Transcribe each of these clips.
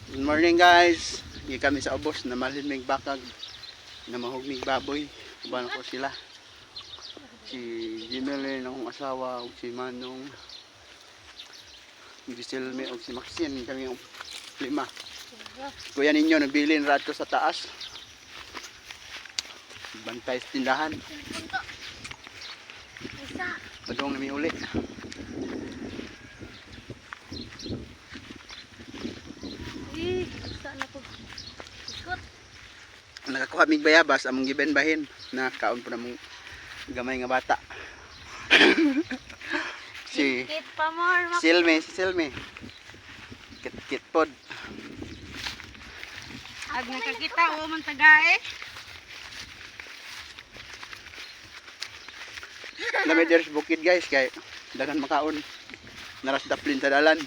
Good morning guys. Hindi kami sa ubos na malimig bakag na mahugmig baboy. Uban ko sila. Si Jimele ng akong asawa ug si Manong Giselme ug si Maxine kami yung lima. Kuya ninyo nabilin radto sa taas. Bantay sa tindahan. Padong nami uli. Nakakuha mig bayabas among gibenbahin na kaon po namong gamay nga bata. si Silme kit pod ag nakakita o man tagae lami deres bukid guys kay daghan makaon naras daplin sa dalan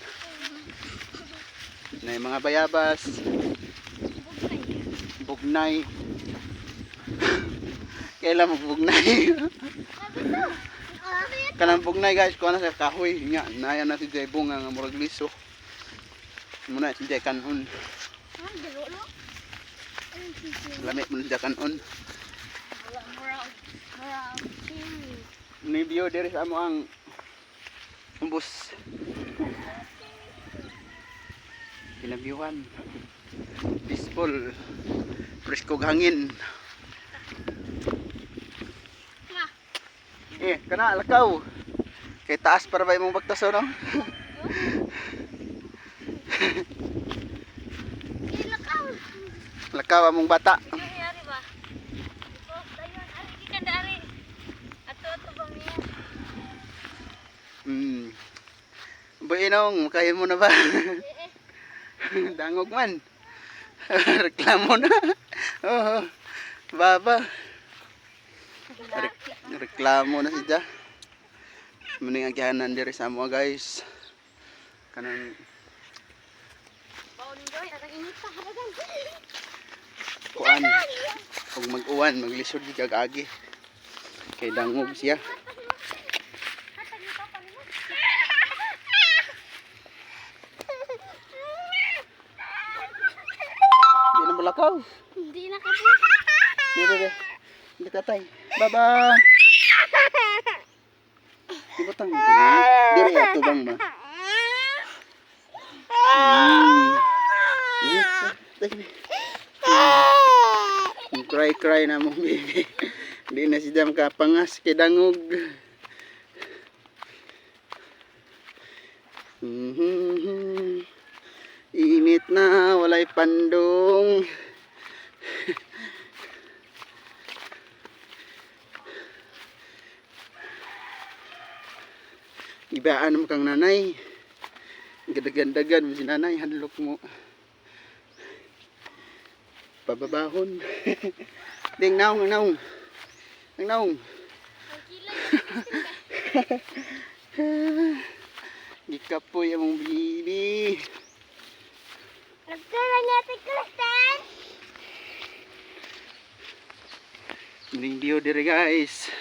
na yung mga bayabas bugnay kailan magbugnay kanang bugnay guys kuha na sa kahoy nga naya na si Jay bunga nga murag liso muna si Jay kanon lamit mo si Jay kanon ni view diri sa amo ang umbos kinabiuhan peaceful preskog hangin kana lakaw kay taas para ba imong bagtaso no lakaw among bata Buinong, kaya mo na ba? Dangog man. Reklamo na. Oh, baba. Reklamo na siya. Muning agyanan diri sa amo guys. Kanang kuan. Kung mag-uwan, maglisod di kag agi. Kay dangog siya. Lakaw. hindi na kasi Dede. Hindi tatay. Baba. Ibutang. Diri ato bang ma. Cry na mo baby. Di na si Jam kapangas kay dangog. Init na, walay pandong. Ibaan mo kang nanay. Gadagan-dagan mo si nanay, hadlok mo. Pababahon. Ding naong, naong. Naong. Gikapoy among bibi. nagtala niya si Kristen Muning view diri guys.